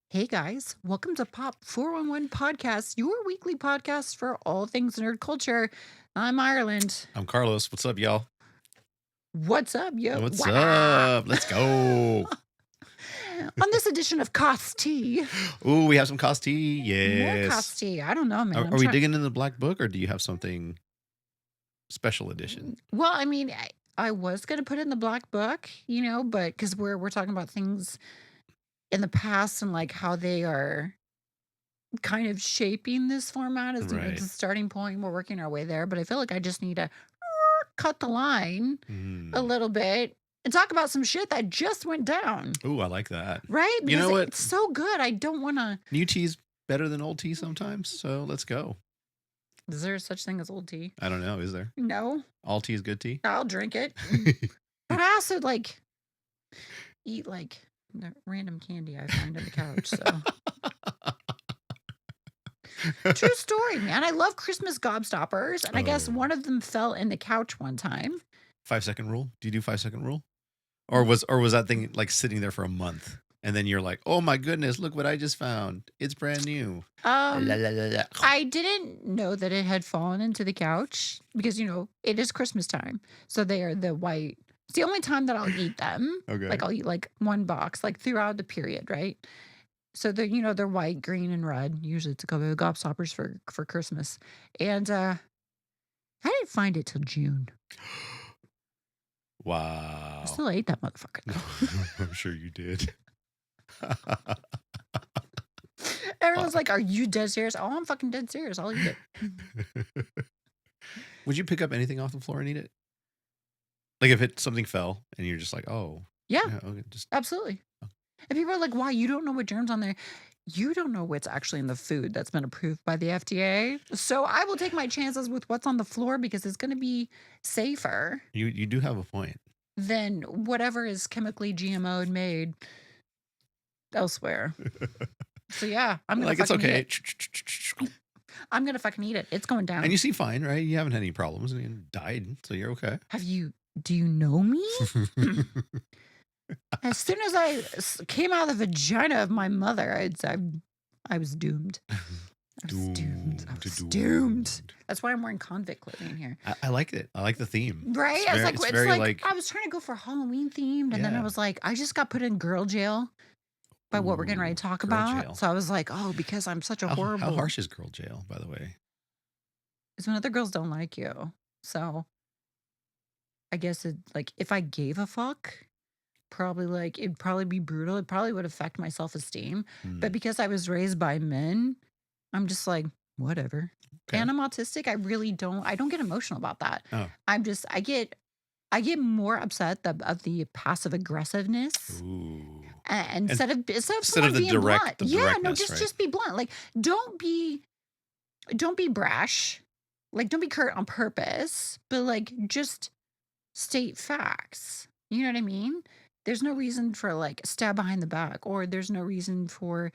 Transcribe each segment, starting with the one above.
Hey guys, welcome to Pop 411 Podcast, your weekly podcast for all things nerd culture. I'm Ireland. I'm Carlos. What's up, y'all? What's up, yo? What's What up? up? Let's go. On this edition of Cost Tea, Ooh, we have some cost tea. more Yes. Cost Tea. I don't know, man. Are we digging in the black book or do you have something special edition? Well, I was gonna put it in the black book, but because we're talking about things in the past and like how they are kind of shaping this format as Right. it's a starting point. We're working our way there, but I feel like I just need to cut the line a Mm. little bit and talk about some shit that just went down, Ooh, I like that. right? You Because know what? it's so good. I don't want to. New tea's better than old tea sometimes. So let's go. Is there such thing as old tea? I don't know. Is there? No, All tea is good tea? I'll drink it. But I also like eat like the random candy I find on the couch. So true story, man. I love Christmas gobstoppers, and I guess Oh. one of them fell in the couch one time. 5-second rule? Do you do 5-second rule? Or was that thing like sitting there for a month? And then you're like, oh my goodness, look what I just found. It's brand new. La, la, la, la. I didn't know that it had fallen into the couch because, it is Christmas time. So they are the white. It's the only time that I'll eat them. Okay. Like I'll eat like one box, like throughout the period, right? So they're white, green, and red. Usually it's a couple of gobstoppers for Christmas. And I didn't find it till June. Wow. I still ate that motherfucker. I'm sure you did. Everyone's like, "Are you dead serious?" Oh, I'm fucking dead serious. I'll eat it. Would you pick up anything off the floor and eat it? Like if something fell and you're just like, oh, Yeah, okay, just absolutely. And people are like, "Why? You don't know what germs on there." You don't know what's actually in the food that's been approved by the FDA. So I will take my chances with what's on the floor because it's going to be safer you do have a point. than whatever is chemically GMO'd made elsewhere. So yeah, I'm gonna Like it's fucking okay. eat it. I'm gonna fucking eat it. It's going down. And you seem fine, right? You haven't had any problems and you died, so you're okay. Do you know me? As soon as I came out of the vagina of my mother, I was doomed. I was doomed. I was doomed. That's why I'm wearing convict clothing here. I like it. I like the theme. Right? It's very like I was trying to go for Halloween themed, and then I Yeah. was like, I just got put in girl jail by what we're getting ready to talk girl about. jail. So I was like, oh, because I'm such a How horrible. harsh is girl jail, by the way? Is when other girls don't like you. So I guess it like if I gave a fuck, probably like it'd probably be brutal. It probably would affect my self-esteem. But Hmm. because I was raised by men, I'm just like, whatever. Okay. And I'm autistic. I don't get emotional about that. Oh. I get more upset of the passive aggressiveness Ooh. instead of Instead someone of the being direct- blunt. the Yeah, no, directness, right? just be blunt. Like don't be brash. Like don't be curt on purpose, but like just state facts. You know what I mean? There's no reason for like stab behind the back, or there's no reason for,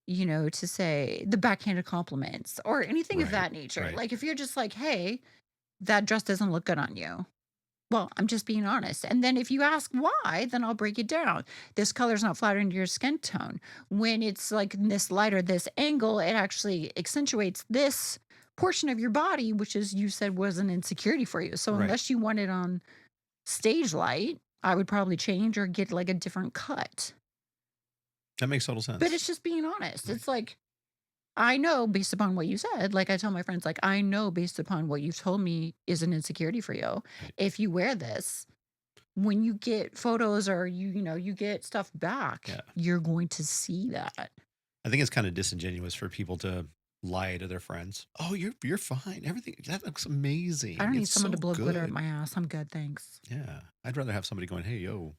to say the backhanded compliments or anything of Right, that nature. right. Like if you're just like, hey, that dress doesn't look good on you. Well, I'm just being honest. And then if you ask why, then I'll break it down. This color's not flattering to your skin tone. When it's like this light or this angle, it actually accentuates this portion of your body, which is you said was an insecurity for you. So Right. unless you want it on stage light, I would probably change or get like a different cut. That makes total sense. But it's just being honest. Right. It's like, I know based upon what you said, like I tell my friends, like, I know based upon what you've told me is an insecurity for you. Right. If you wear this, when you get photos or you get stuff back, Yeah. you're going to see that. I think it's kind of disingenuous for people to lie to their friends. Oh, you're fine. Everything that looks amazing. I don't need It's someone so to blow glitter good. at my ass. I'm good, thanks. Yeah, I'd rather have somebody going, "Hey, yo,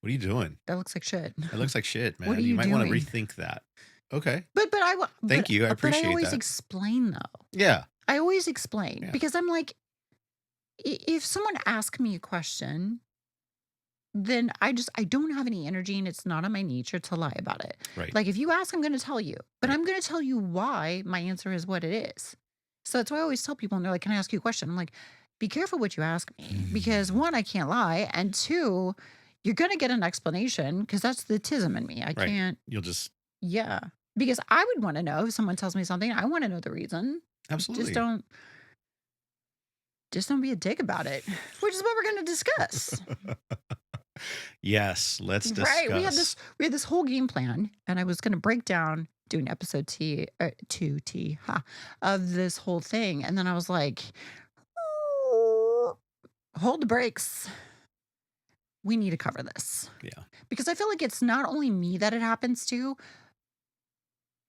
what are you doing? That looks like shit. It looks like shit, man. What are You you might want to doing?" rethink that." Okay. But Thank you. I But I appreciate always that. explain though. Yeah. I always explain Yeah. because I'm like, if someone asks me a question, then I don't have any energy and it's not in my nature to lie about it. Right. Like if you ask, I'm going to tell you, but Right. I'm going to tell you why my answer is what it is. So that's why I always tell people, and they're like, "Can I ask you a question?" I'm like, be careful what you ask me because one, I can't lie. And two, you're going to get an explanation because that's the tism in me. I Right. can't. You'll just Yeah. Because I would want to know if someone tells me something, I want to know the reason. Just Absolutely. don't just don't be a dick about it, which is what we're going to discuss. Yes, let's Right. discuss. We had this whole game plan, and I was going to break down doing episode 2T of this whole thing, and then I was like, "Oh, hold the brakes. We need to cover this." Yeah. Because I feel like it's not only me that it happens to,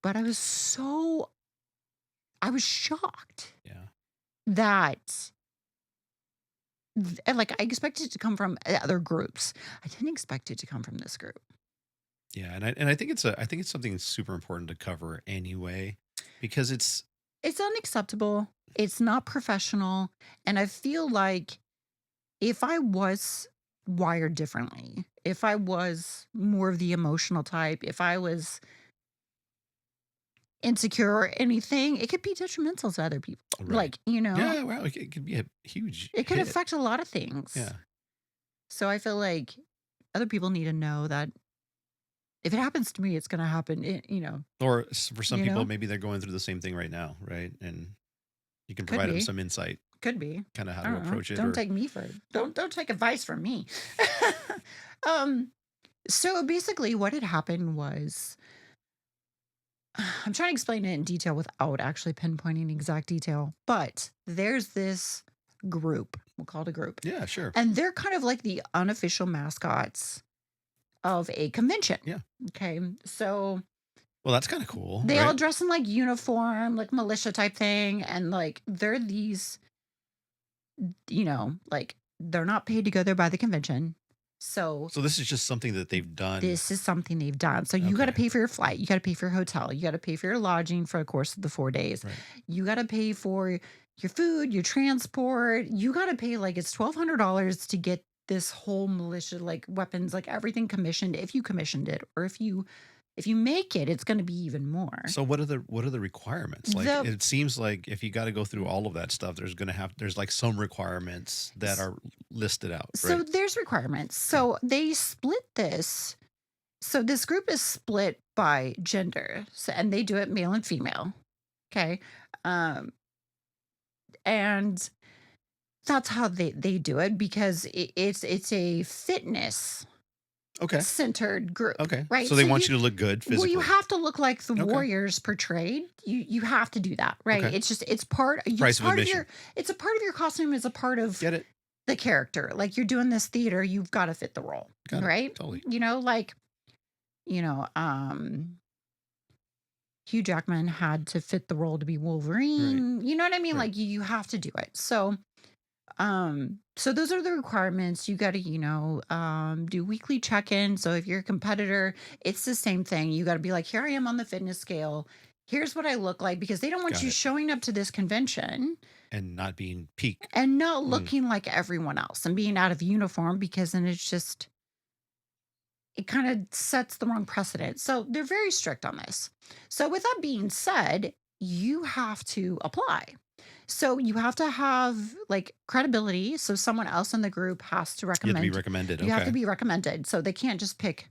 but I was shocked Yeah. that and, like, I expected it to come from other groups. I didn't expect it to come from this group. Yeah, and I think I think it's something that's super important to cover anyway because it's It's unacceptable. It's not professional. And I feel like if I was wired differently, if I was more of the emotional type, if I was insecure or anything, it could be detrimental to other people. right. Like, you know, Yeah, wow, it could be a huge it could hit. affect a lot of things. Yeah. So I feel like other people need to know that if it happens to me, it's going to happen, Or for some you people, know, maybe they're going through the same thing right now, right? And you can could provide them be. some insight, Could be. kind of how I to don't know. approach it Don't or take me for it. Don't take advice from me. um so basically what had happened was I'm trying to explain it in detail without actually pinpointing exact detail, but there's this group, we'll call it a group, yeah, sure. and they're kind of like the unofficial mascots of a convention. Yeah. Okay. So Well, that's kind of cool, they all right? dress in like uniform, like militia type thing, and like they're these, like they're not paid to go there by the convention. So So this is just something that they've done. this is something they've done. So you got to Okay. pay for your flight, you got to pay for your hotel, you got to pay for your lodging for the course of the 4 days. Right. You got to pay for your food, your transport. You got to pay like it's $1,200 to get this whole militia, like weapons, like everything commissioned. If you commissioned it, or if you make it, it's going to be even more. So what are the requirements? Like The it seems like if you got to go through all of that stuff, there's like some requirements that are listed out, So right? there's requirements. Okay. So they split this. So this group is split by gender. So, and they do it male and female. Okay. Um, and that's how they do it because it's a fitness Okay. centered group, Okay. right? So they So want you to look good you physically. have to look like the Okay. warriors portrayed. You have to do that, right? Okay. It's just it's Price of part of admission. your it's a part of your costume, is a part of Get it? the character. Like you're doing this theater, you've got to fit the role, Got it. right? Totally. Like, you know, um Hugh Jackman had to fit the role to be Right. Wolverine. You know what I mean? Right. Like you have to do it. So those are the requirements. You got to, do weekly check-in. So if you're a competitor, it's the same thing. You got to be like, here I am on the fitness scale. Here's what I look like, because they don't want Got you it. showing up to this convention And not being peak. and not Mm. looking like everyone else and being out of uniform, because then it kind of sets the wrong precedent. So they're very strict on this. So with that being said, you have to apply. So you have to have like credibility. So someone else in the group has to You have to be recommend. recommended. You have to Okay. be recommended. So they can't just pick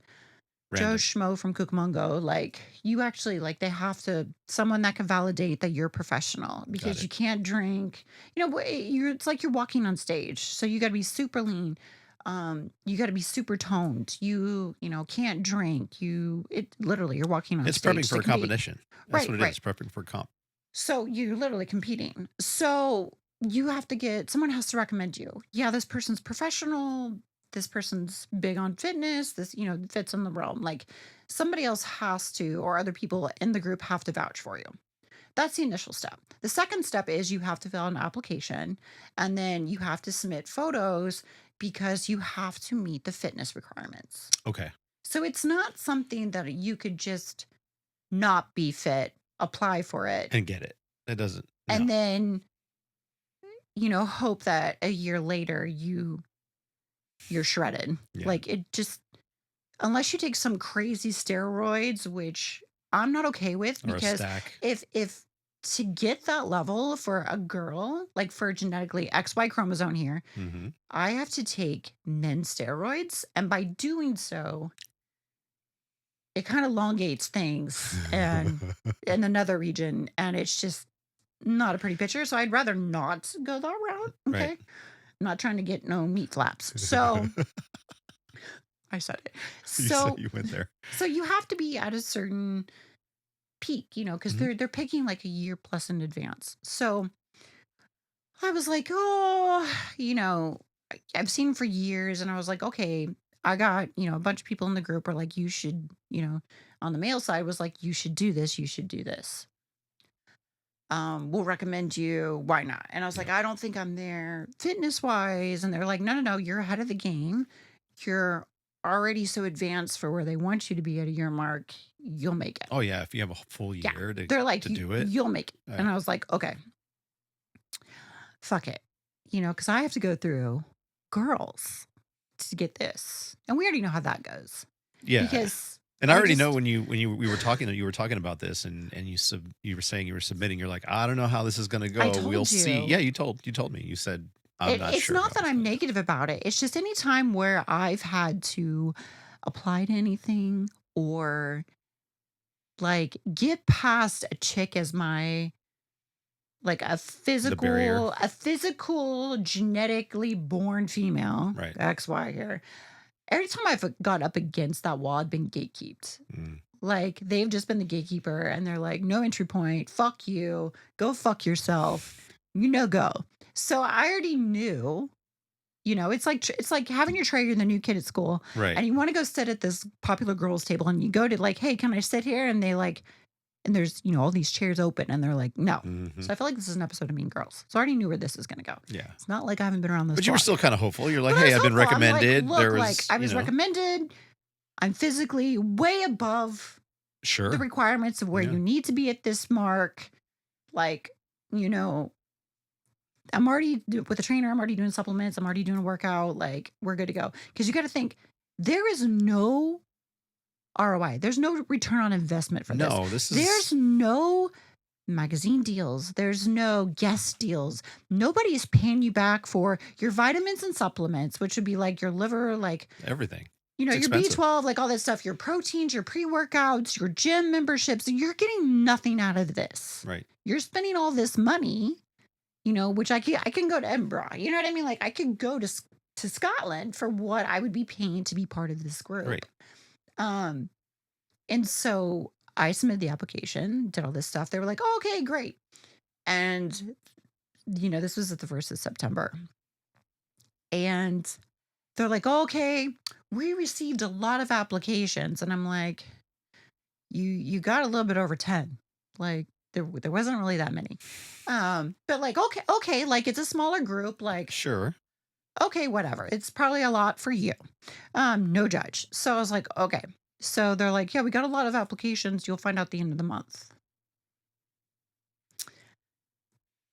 Joe Random. Schmo from Cucamongo. Like you actually like they have to someone that can validate that you're professional, Got because it. you can't drink. It's like you're walking on stage. So you got to be super lean. You got to be super toned. Can't drink. It literally you're walking on It's prepping stage for to a compete. competition. That's Right, what it right. is. Prepping for comp. So you're literally competing. So you have to someone has to recommend you. Yeah, this person's professional. This person's big on fitness. This, fits in the realm. Like somebody else has to, or other people in the group have to vouch for you. That's the initial step. The second step is you have to fill out an application, and then you have to submit photos because you have to meet the fitness requirements. Okay. So it's not something that you could just not be fit, apply for it, And get it. That doesn't. No. and then hope that a year later you're shredded. Yeah. Like it just, unless you take some crazy steroids, which I'm not okay with, Or a because stack. if to get that level for a girl, like for genetically XY chromosome here, Mm-hmm. I have to take men's steroids, and by doing so it kind of elongates things and in another region, and it's just not a pretty picture. So I'd rather not go that route. Right. Okay. I'm not trying to get no meat flaps. So I said it. You said So you went there. so you have to be at a certain peak, because Mhm. they're picking like a year plus in advance. So I was like, oh, I've seen 'em for years, and I was like, okay, I got, a bunch of people in the group are like, you should, on the male side was like, you should do this, you should do this. We'll recommend you. Why not? And I was like, Yeah. I don't think I'm there fitness wise. And they're like, no, no, no, you're ahead of the game. You're already so advanced for where they want you to be at a year mark. You'll make it. Oh yeah, if you have a full Yeah. year They're like, to do it. you'll make it. And Right. I was like, okay, fuck it. Because I have to go through girls to get this. And we already know how that goes. Yeah. Because And I I already know just, when we were talking about this and you were saying you were submitting, you're like, I don't know how this is gonna I go. We'll told see. you. Yeah, you told me. You said I'm not It's sure how not that it's I'm gonna go. negative about it. It's just any time where I've had to apply to anything or like get past a chick as my like The barrier. a physical genetically born female, Right. XY here. Every time I've got up against that wall, I've been gatekeeped. Mm. Like they've just been the gatekeeper and they're like, no entry point, fuck you, go fuck yourself, go. So I already knew. It's like having your tray, you're the new kid at school, Right. and you want to go sit at this popular girls' table, and you go to like, hey, can I sit here? And they like, and there's all these chairs open, and they're like, no. Mhm. So I feel like this is an episode of Mean Girls. So I already knew where this is gonna go. Yeah. It's not like I haven't been around this But you were block. still kind of hopeful. You're like, But I hey, was I've been hopeful. I'm like, recommended. look, There like was, I was recommended. I'm physically way above sure. the requirements of where Yeah. you need to be at this mark. Like, you know, I'm already with a trainer. I'm already doing supplements. I'm already doing a workout. Like, we're good to go. Because you got to think there is no ROI. There's no return on investment for this. No, this There's is no magazine deals. There's no guest deals. Nobody's paying you back for your vitamins and supplements, which would be like your liver, like, everything. your It's expensive. B12, like all that stuff, your proteins, your pre-workouts, your gym memberships. You're getting nothing out of this. Right. You're spending all this money, which I can go to Edinburgh. You know what I mean? Like I could go to Scotland for what I would be paying to be part of this group. Right. Um, and so I submitted the application, did all this stuff. They were like, oh, okay, great. And, this was at the 1st of September. And they're like, oh, okay, we received a lot of applications. And I'm like, you got a little bit over 10. Like there wasn't really that many. But like, okay, like it's a smaller group, like, Sure. okay, whatever. It's probably a lot for you. No judge. So I was like, okay. So they're like, yeah, we got a lot of applications. You'll find out at the end of the month.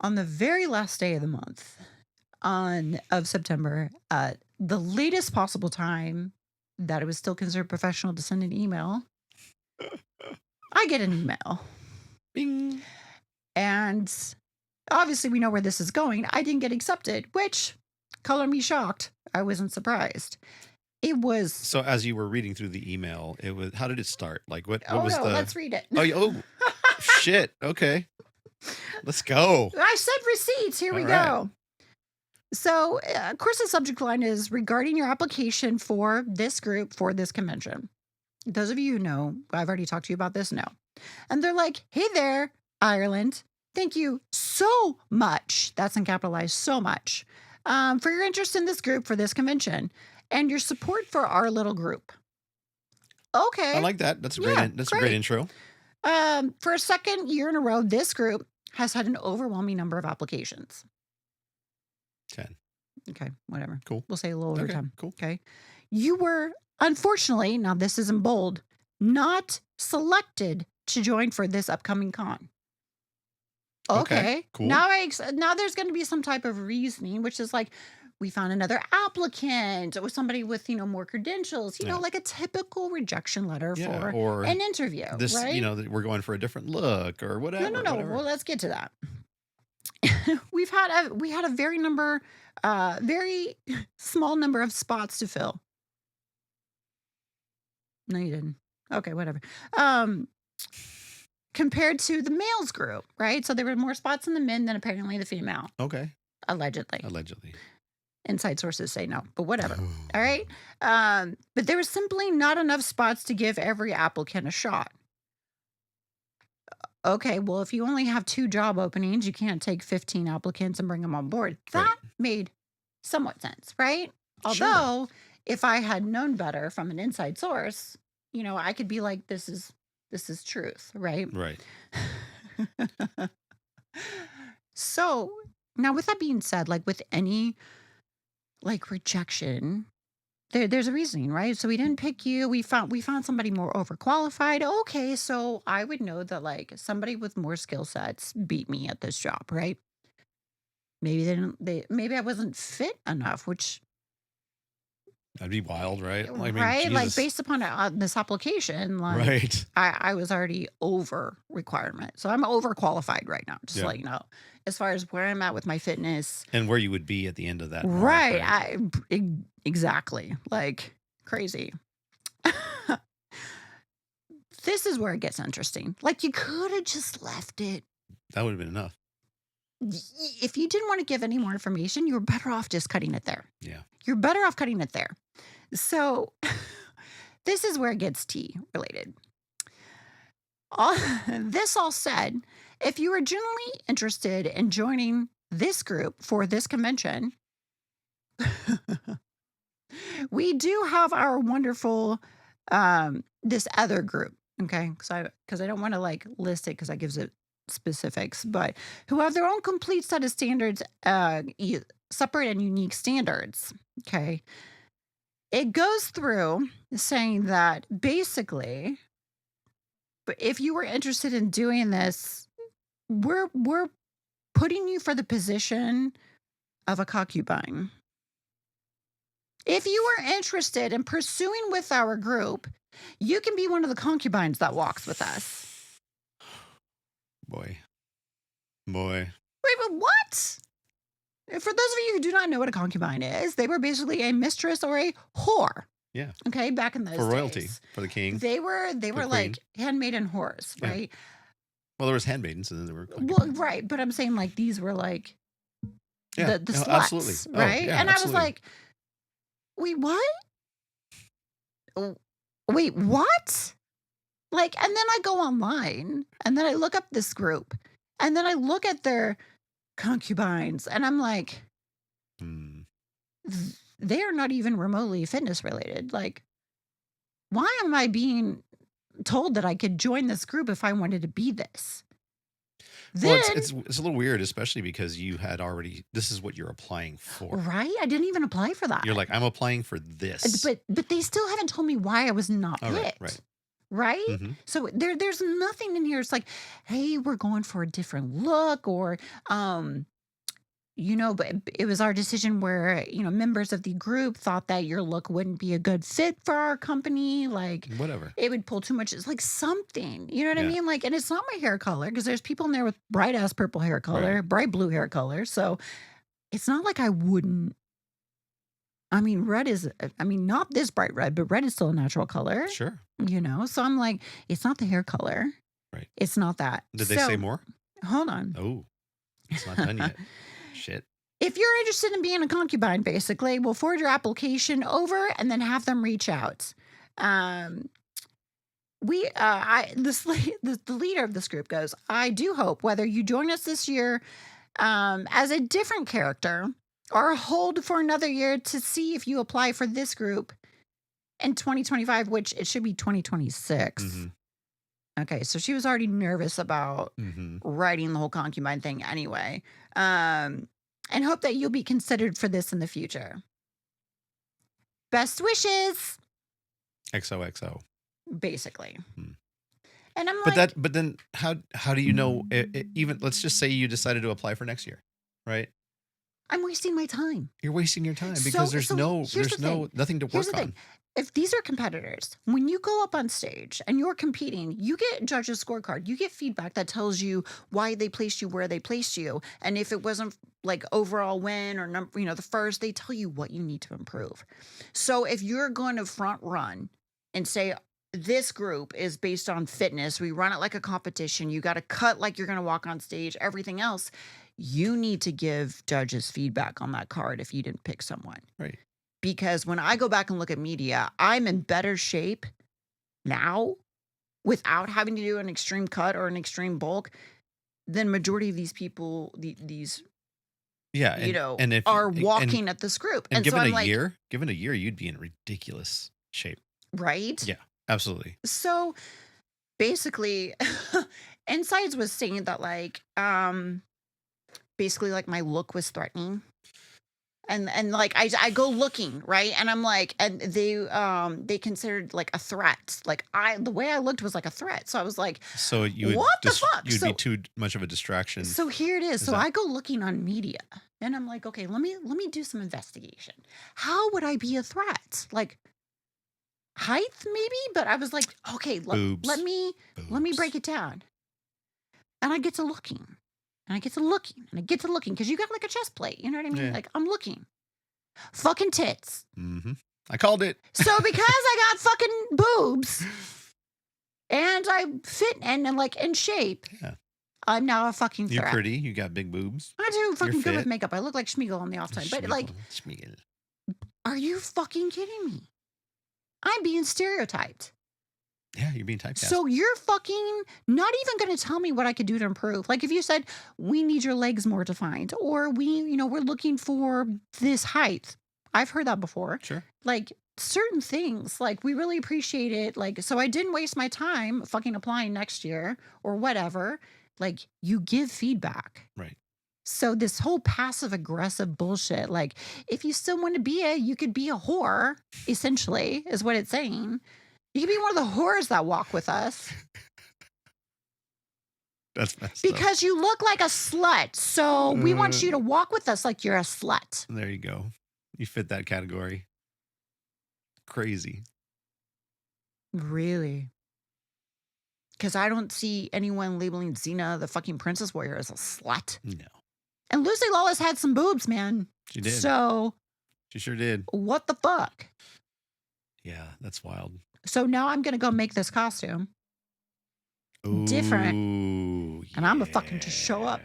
On the very last day of the month, of September, the latest possible time that it was still considered professional to send an email, I get an email. Bing. And obviously we know where this is going. I didn't get accepted, which color me shocked. I wasn't surprised. It was So as you were reading through the email, it was, how did it start? Like what oh was no, the let's read it. Oh, shit. Okay. Let's go. I said receipts. Here we All right. go. So, of course, the subject line is regarding your application for this group for this convention. Those of you who know, I've already talked to you about this, know. And they're like, hey there, Ireland. Thank you so much. That's in capitalized, so much, for your interest in this group for this convention and your support for our little group. Okay. I like that. That's a Yeah, great a great intro. For a second year in a row, this group has had an overwhelming number of applications. 10. Okay, whatever. Cool. We'll say a little over Okay, 10. cool. Okay. You were, unfortunately, now this is in bold, not selected to join for this upcoming con. Okay. cool. Now there's going to be some type of reasoning, which is like, we found another applicant or somebody with, more credentials, Yeah. like a typical rejection letter Yeah, for or an interview, this, right? that we're going for a different look or whatever. No. Whatever. Well, let's get to that. we had a very small number of spots to fill. No, you didn't. Okay, whatever. Um, Compared to the males group, right? So there were more spots in the men than apparently the female, Okay. allegedly. Allegedly. Inside sources say no, but whatever. All right. But there was simply not enough spots to give every applicant a shot. Okay, well, if you only have 2 job openings, you can't take 15 applicants and bring them on board. Right. That made somewhat sense, right? Sure. Although, if I had known better from an inside source, I could be like, this is truth, right? Right. So, now with that being said, like with any like rejection, there's a reasoning, right? So we didn't pick you. We found somebody more overqualified. Okay, so I would know that like somebody with more skill sets beat me at this job, right? Maybe they didn't they maybe I wasn't fit enough, which That'd be wild, right? I mean, right? Like Jesus. based upon this application, like Right. I was already over requirement. So I'm overqualified right now, just to Yeah. let you know. As far as where I'm at with my fitness. And where you would be at the end of that mark, Right. right? Exactly. Like crazy. This is where it gets interesting. Like you could have just left it. That would have been enough. If you didn't want to give any more information, you were better off just cutting it there. Yeah. You're better off cutting it there. So this is where it gets tea related. This all said, if you are genuinely interested in joining this group for this convention, we do have our wonderful this other group, okay? Because I don't want to like list it because that gives it specifics, but who have their own complete set of standards, separate and unique standards, okay? It goes through saying that basically, but if you were interested in doing this, we're putting you for the position of a concubine. If you are interested in pursuing with our group, you can be one of the concubines that walks with us. Boy. Wait, but what? For those of you who do not know what a concubine is, they were basically a mistress or a whore. Yeah. Okay, back in those For royalty, days. for the king. They were queen. like handmaiden whores, Yeah. right? Well, there was handmaidens, and then there were. Well, right, but I'm saying like these were like Yeah. the No, sluts, absolutely. Oh, right? yeah, And I was absolutely. like, wait, what? Wait, what? Like, and then I go online and then I look up this group and then I look at their concubines and I'm like, Hmm. they are not even remotely fitness related. Like, why am I told that I could join this group if I wanted to be this? Well, Then, it's a little weird, especially because you had already. This is what you're applying for. right? I didn't even apply for that. You're like, I'm applying for this. But they still haven't told me why I was not Oh, right, picked. right. Right? Mm-hmm. So there's nothing in here. It's like, hey, we're going for a different look, or but it was our decision where, members of the group thought that your look wouldn't be a good fit for our company. Like Whatever. it would pull too much. It's like something, you know what I Yeah. mean? Like, and it's not my hair color because there's people in there with bright ass purple hair color, bright blue hair color. So it's not like I wouldn't. I mean, not this bright red, but red is still a natural color, Sure. So I'm like, it's not the hair color. Right. It's not that. Did they say more? Hold on. Oh, it's not done yet. Shit. If you're interested in being a concubine, basically, we'll forward your application over and then have them reach out. The leader of this group goes, I do hope whether you join us this year as a different character or hold for another year to see if you apply for this group in 2025, which it should be 2026. Mm-hmm. Okay, so she was already nervous about writing the whole concubine thing anyway. And hope that you'll be considered for this in the future. Best wishes. XOXO. Basically. Hmm. And I'm But like, but then how do you know? Even let's just say you decided to apply for next year, right? I'm wasting my time. You're wasting your time because here's the nothing to Here's work the thing. on. If these are competitors, when you go up on stage and you're competing, you get judges' scorecard. You get feedback that tells you why they placed you where they placed you. And if it wasn't like overall win or the first, they tell you what you need to improve. So if you're going to front run and say this group is based on fitness. We run it like a competition. You got to cut like you're going to walk on stage, everything else. You need to give judges feedback on that card if you didn't pick someone. Right. Because when I go back and look at media, I'm in better shape now without having to do an extreme cut or an extreme bulk than majority of these people, these Yeah, and if are walking at this group. and so given I'm a like, year, you'd be in ridiculous shape. right? Yeah, absolutely. So basically, Insides was saying that like, basically like my look was threatening. And like I go looking, right? And I'm like, and they considered like a threat. Like the way I looked was like a threat. So I was like, So you would what the fuck? You'd be too much of a distraction. So here it is. So that- I go looking on media and I'm like, okay, let me do some investigation. How would I be a threat? Like height maybe, but I was like, okay, Boobs. let me break it down. And I get to looking. And I get to looking. And I get to looking because you got like a chest plate. You know what I mean? Yeah. Like I'm looking. Fucking tits. Mm-hmm. I called it. So because I got fucking boobs and I fit and like in shape, Yeah. I'm now a fucking threat. You're pretty. You got big boobs. I do fucking good with fit. makeup. I look like Schmiegel on the off time. But like, Schmiegel. Are you fucking kidding me? I'm being stereotyped. Yeah, you're being typecast. So you're fucking not even going to tell me what I could do to improve. Like if you said, we need your legs more defined, or we're looking for this height. I've heard that before. Sure. Like certain things, like we really appreciate it. Like, so I didn't waste my time fucking applying next year or whatever. Like you give feedback. Right. So this whole passive aggressive bullshit, like if you still want to be you could be a whore, essentially, is what it's saying. You could be one of the whores that walk with us. That's messed because you look like a slut. So we want you to walk with us like you're a slut. There you go. You fit that category. Crazy. Really? Because I don't see anyone labeling Xena, the fucking princess warrior, as a slut. No. And Lucy Lawless had some boobs, man. She did. So. She sure did. What the fuck? Yeah, that's wild. So now I'm going to go make this costume. Ooh, different. And I'm a fucking just show up.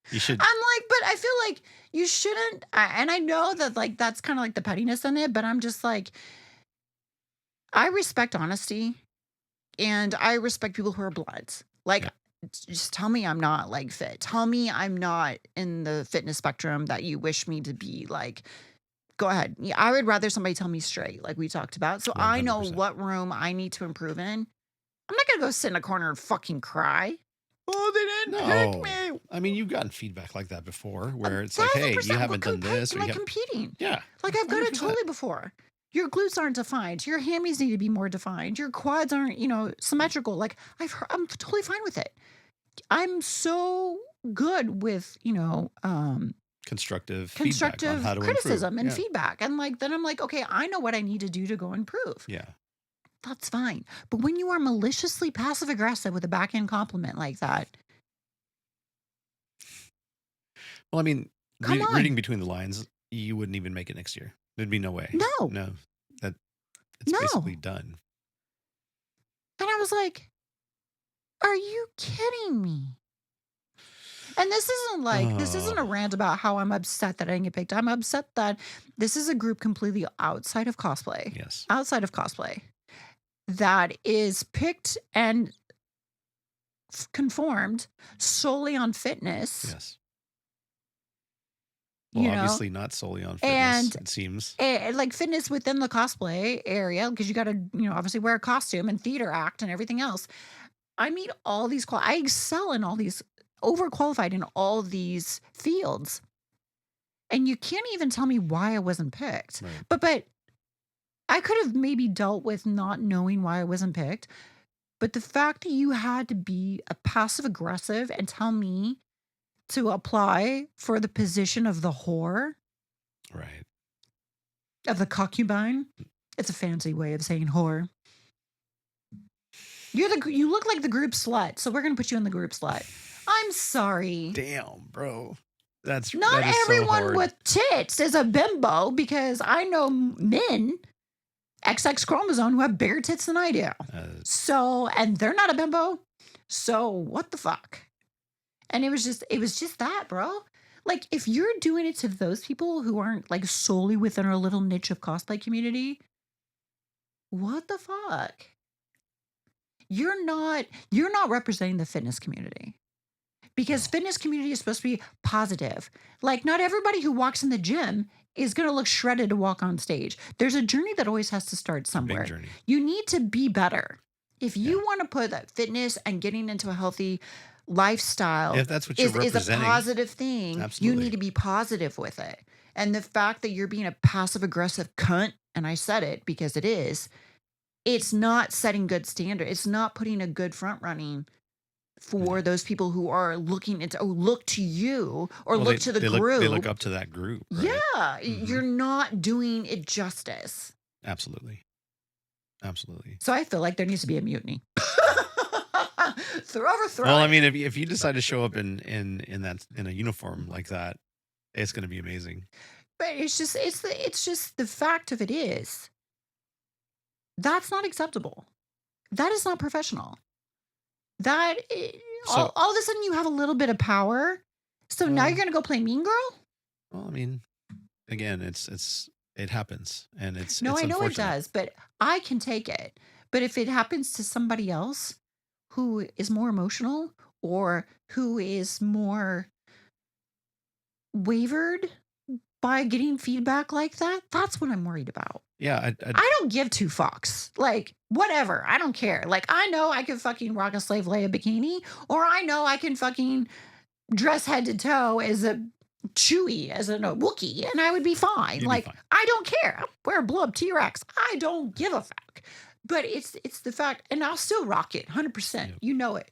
You should. I'm like, but I feel like you shouldn't. And I know that like that's kind of like the pettiness in it, but I'm just like, I respect honesty and I respect people who are bloods. Like, just tell me I'm not like fit. Tell me I'm not in the fitness spectrum that you wish me to be. Like, go ahead. Yeah, I would rather somebody tell me straight, like we talked about. So 100%. I know what room I need to improve in. I'm not going to go sit in a corner and fucking cry. Oh, they didn't pick me. I mean, you've gotten feedback like that before where it's like, hey, you haven't done this. Or like competing. Yeah. Like I've got it totally before. Your glutes aren't defined. Your hammies need to be more defined. Your quads aren't, symmetrical. Like I'm totally fine with it. I'm so good with, constructive feedback on how to criticism improve. And feedback. And like, then I'm like, okay, I know what I need to do to go improve. Yeah. That's fine. But when you are maliciously passive aggressive with a backhand compliment like that. Well, I mean, reading between the lines, you wouldn't even make it next year. There'd be no way. No. It's basically done. And I was like, are you kidding me? And this isn't a rant about how I'm upset that I didn't get picked. I'm upset that this is a group completely outside of cosplay. Yes. Outside of cosplay. That is picked and conformed solely on fitness. Yes. Well, obviously not solely on fitness, it seems. Like fitness within the cosplay area, because you got to, obviously wear a costume and theater act and everything else. I meet all these, I excel in all these, overqualified in all these fields. And you can't even tell me why I wasn't picked. Right. But I could have maybe dealt with not knowing why I wasn't picked. But the fact that you had to be a passive aggressive and tell me to apply for the position of the whore. Right. Of the concubine. It's a fancy way of saying whore. You look like the group slut, so we're going to put you in the group slut. I'm sorry. Damn, bro. Not everyone so with tits is a bimbo, because I know men XX chromosome who have bigger tits than I do. So, and they're not a bimbo. So what the fuck? And it was just that, bro. Like, if you're doing it to those people who aren't like solely within our little niche of cosplay community, what the fuck? You're not representing the fitness community. Because fitness community is supposed to be positive. Like, not everybody who walks in the gym is going to look shredded to walk on stage. There's a journey that always has to start somewhere. Big journey. You need to be better. If you want to put that fitness and getting into a healthy lifestyle, if that's what you're is a positive thing, absolutely. you need to be positive with it. And the fact that you're being a passive aggressive cunt, and I said it because it is, it's not setting good standard. It's not putting a good front running for those people who are looking into, look to you or look to the group. They look up to that group. Right? Yeah. You're not doing it justice. Absolutely. Absolutely. So I feel like there needs to be a mutiny. Throw over throw. Well, I mean, if you decide to show up in a uniform like that, it's going to be amazing. But it's just the fact of it is that's not acceptable. That is not professional. That all of a sudden you have a little bit of power. So now you're going to go play mean girl? Well, I mean, again, it happens, and it's no, it's I know it does, but I can take it. But if it happens to somebody else who is more emotional or who is more wavered by getting feedback like that, that's what I'm worried about. Yeah, I don't give two fucks. Like, whatever. I don't care. Like, I know I can fucking rock a Slave Leia bikini, or I know I can fucking dress head to toe as a Chewie, as a Wookiee, and I would be fine. You'd be fine. I don't care. I'll wear a blow up T-Rex. I don't give a fuck. But it's the fact, and I'll still rock it 100%. Yeah. You know it.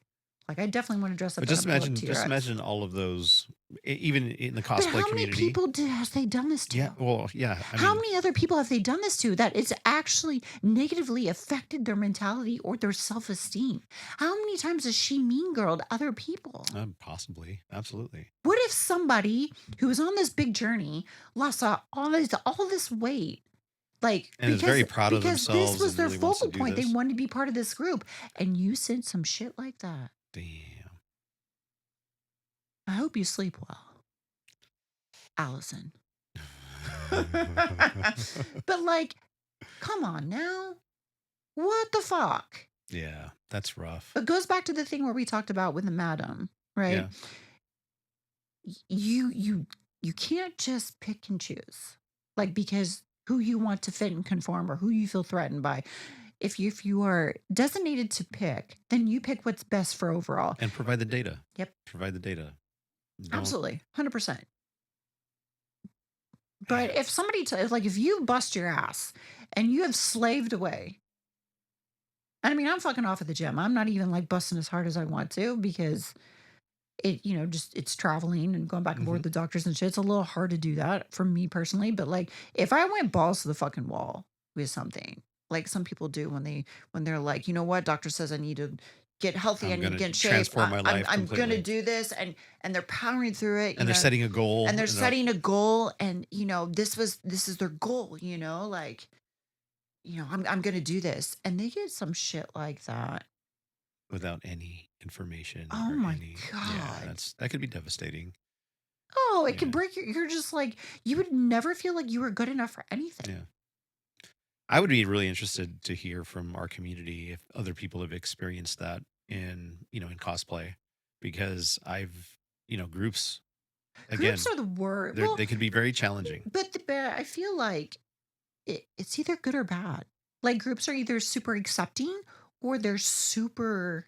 Like, I definitely want to dress up. But just imagine all of those, even in the cosplay community. How many people have they done this to? Yeah, well, yeah. How many other people have they done this to that it's actually negatively affected their mentality or their self-esteem? How many times has she mean girled other people? Possibly, absolutely. What if somebody who was on this big journey lost all this weight? Like, and is very proud of themselves. Because this was their really focal point. They wanted to be part of this group. And you said some shit like that. Damn. I hope you sleep well, Allison. But like, come on now. What the fuck? Yeah, that's rough. It goes back to the thing where we talked about with the madam, right? Yeah. You can't just pick and choose. Like, because who you want to fit and conform or who you feel threatened by. If you are designated to pick, then you pick what's best for overall. And provide the data. Yep. Provide the data. Absolutely. 100%. But if somebody, if you bust your ass and you have slaved away, and I mean, I'm fucking off at the gym. I'm not even like busting as hard as I want to because it's traveling and going back and forth with the doctors and shit. It's a little hard to do that for me personally. But like, if I went balls to the fucking wall with something, like some people do when they're like, you know what, doctor says I need to get healthy, I need to get in shape. I'm going to do this, and they're powering through it. And they're setting a goal. And they're setting a goal, and this is their goal. Like, I'm going to do this, and they get some shit like that without any information. Oh my God. Yeah, that could be devastating. Oh, it could break you're just like, you would never feel like you were good enough for anything. Yeah. I would be really interested to hear from our community if other people have experienced that in cosplay, because groups, again, groups are the worst. They can be very challenging. But I feel like it's either good or bad. Like, groups are either super accepting or they're super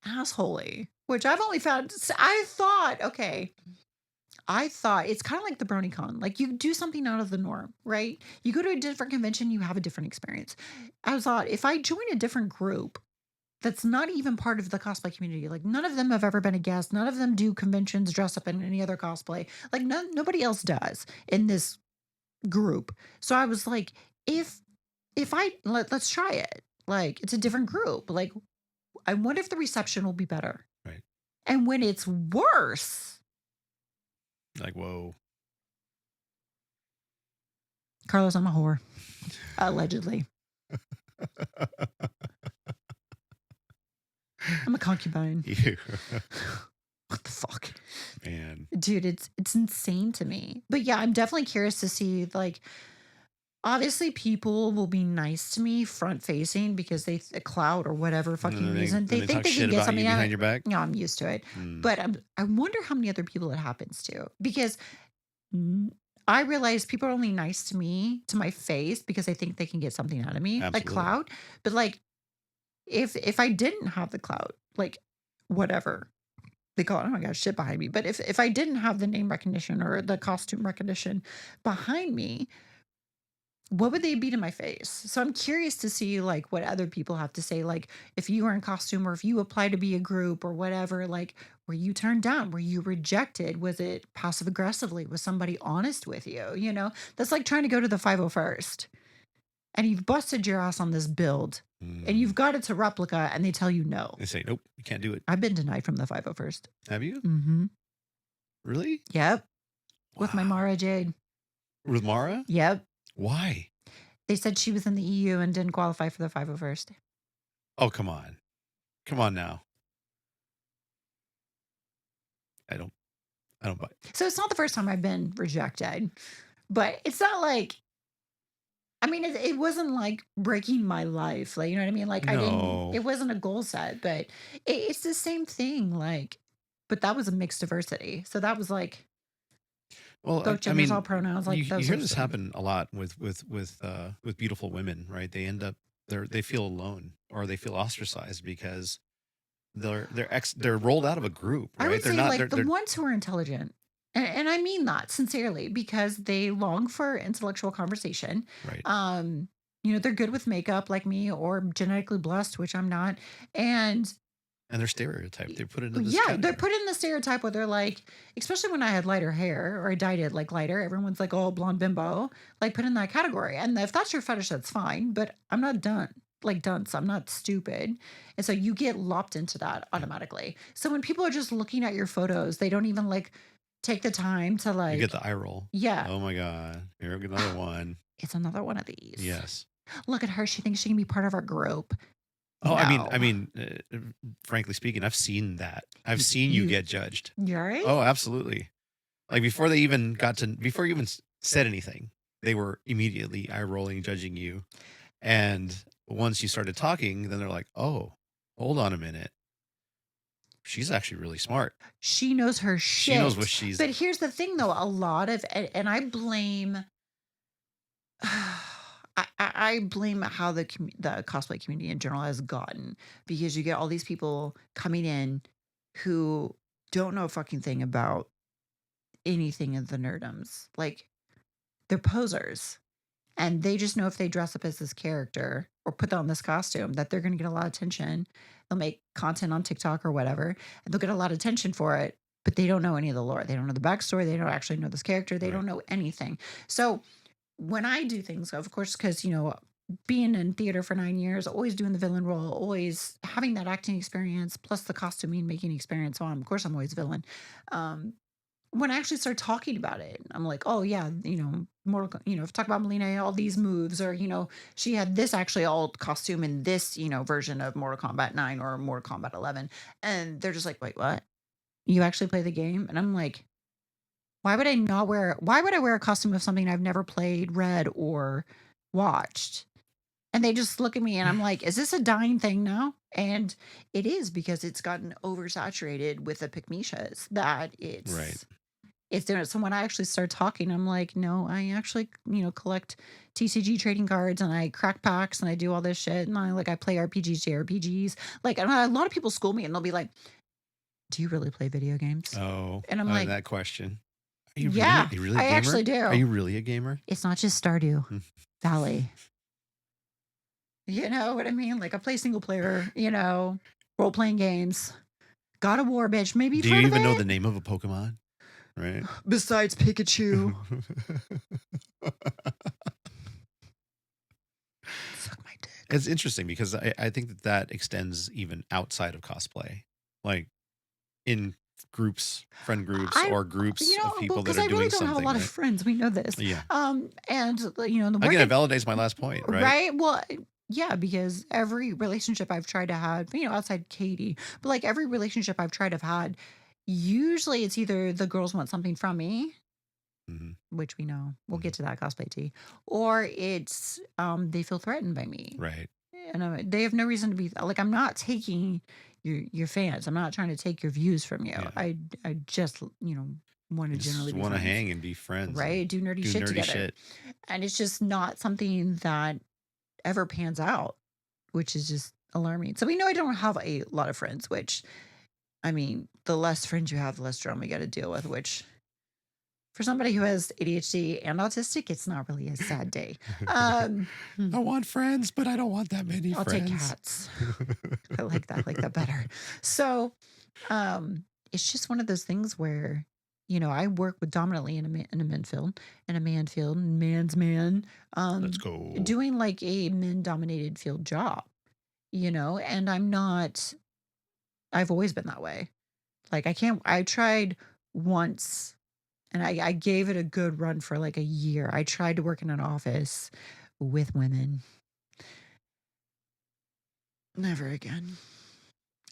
assholey, which I've only found. I thought it's kind of like the BronyCon. Like, you do something out of the norm, right? You go to a different convention, you have a different experience. I thought, if I join a different group that's not even part of the cosplay community, like none of them have ever been a guest, none of them do conventions, dress up in any other cosplay, like nobody else does in this group. So I was like, let's try it. Like, it's a different group. Like, I wonder if the reception will be better. Right. And when it's worse, like, whoa. Carlos, I'm a whore. Allegedly. I'm a concubine. You What the fuck? man. Dude, it's insane to me. But yeah, I'm definitely curious to see, like, obviously people will be nice to me front facing because they a clout or whatever And fucking then reason. then They they think talk they can shit get about you something out of behind it. your back. Yeah, I'm used to it. Mm, But I wonder how many other people it happens to because N I realize people are only nice to me to my face because they think they can get something out of me, like absolutely. clout. But, like, if I didn't have the clout, like, whatever they call it, oh my gosh, shit behind me. But if I didn't have the name recognition or the costume recognition behind me, what would they be to my face? So I'm curious to see, like, what other people have to say, like, if you were in costume or if you apply to be a group or whatever, like, were you turned down? Were you rejected? Was it passive aggressively? Was somebody honest with you? You know, that's like trying to go to the 501st and you've busted your ass on this build and Mm. you've got it to replica and they tell you no. They say, "Nope, you can't do it." I've been denied from the 501st. Have you? Mm-hmm. Really? Yep. With my Wow. Mara Jade. With Mara? Yep. Why? They said she was in the EU and didn't qualify for the 501st. Oh, come on. Come on now. I don't I don't buy So it's not the first time I've been rejected, but it's not like, I mean, it wasn't like breaking my life. Like, you know what I mean? Like, I didn't, No. it wasn't a goal set, but it's the same thing. Like, but that was a mixed diversity. So that was like Well, both I genders, all mean, pronouns. you Like, you those hear are this same. happen a lot with beautiful women, right? They end up they feel alone or they feel ostracized because they're rolled out of a group, I right? would They're say, not like, the they're ones who are intelligent, and I mean that sincerely because they long for intellectual conversation. right. Um, you know, they're good with makeup like me or genetically blessed, which I'm not. And And they're stereotyped. They're put into this yeah, they're category. put in the stereotype where they're like, especially when I had lighter hair or I dyed it like lighter, everyone's like, oh, blonde bimbo, like put in that category. And if that's your fetish, that's fine. But I'm not done, like dunce. I'm not stupid. And so you get lopped into that Yeah. automatically. So when people are just looking at your photos, they don't even like take the time to You get like, the eye roll. yeah, Oh my god. Here another one. it's another one of these. Yes. Look at her. She thinks she can be part of our group. Oh, I No. mean, frankly speaking, I've seen that. I've seen you You, get judged. you're right. Oh, absolutely. Like before you even said anything, they were immediately eye rolling, judging you. And once you started talking, then they're like, "Oh, hold on a minute. She's actually really smart. She knows her She knows what shit. she's." But here's the thing though, a lot of and I blame I blame how the cosplay community in general has gotten because you get all these people coming in who don't know a fucking thing about anything of the nerdums. Like they're posers. And they just know if they dress up as this character or put on this costume that they're going to get a lot of attention. They'll make content on TikTok or whatever, and they'll get a lot of attention for it, but they don't know any of the lore. They don't know the backstory. They don't actually know this character. They Right. don't know anything. So when I do things, of course, because, you know, being in theater for 9 years, always doing the villain role, always having that acting experience, plus the costuming making experience. So of course, I'm always villain. Um, when I actually start talking about it, I'm like, oh yeah, you know, you know, if talk about Melina, all these moves, or you know, she had this actually old costume in this, you know, version of Mortal Kombat 9 or Mortal Kombat 11, and they're just like, wait, what? You actually play the game? And I'm like, why would I not wear? Why would I wear a costume of something I've never played, read, or watched? And they just look at me and I'm like, is this a dying thing now? And it is because it's gotten oversaturated with the pygmishas that Right. it's doing it. So when I actually start talking, I'm like, no, I actually, you know, collect TCG trading cards and I crack packs and I do all this shit. And I play RPGs, JRPGs. Like, and a lot of people school me and they'll be like, do you really play video games? Oh, And I'm like, that question. yeah, Are you really a I gamer? actually Are do. you really a gamer? It's not just Stardew Hmm. Valley. You know what I mean? Like I play single player, you know, role playing games. God of War, bitch. Maybe you've Do you heard of even know the it. name of a Pokemon? Right. Besides Pikachu. Suck my dick. It's interesting because I think that extends even outside of cosplay. Like in friend groups, I or groups of people that because are I really doing don't have a something, lot of right? friends. We know this. Yeah. And the work Again, it validates my last point, right? right? Well, yeah, because every relationship I've tried to have, outside Katie, but like every relationship I've tried to have had, usually it's either the girls want something from me, Mhm, which we know we'll mhm. get to that cosplay tea, or it's they feel threatened by me, Right. and they have no reason to be like I'm not taking your fans. I'm not trying to take your views from you. Yeah. I just want to You generally just be wanna friends, hang and be friends and right? Do nerdy do shit nerdy together, shit. and it's just not something that ever pans out, which is just alarming. So we know I don't have a lot of friends, which I mean, the less friends you have, the less drama you got to deal with, which for somebody who has ADHD and autistic, it's not really a sad day. Hmm, I want friends, but I don't want that many I'll take friends. cats. I like that. I like that better. So, it's just one of those things where, I work with dominantly in a men field, in a man field, man's man, Let's um, go. doing like a men dominated field job, and I've always been that way. Like I tried once and I gave it a good run for like a year. I tried to work in an office with women. Never again.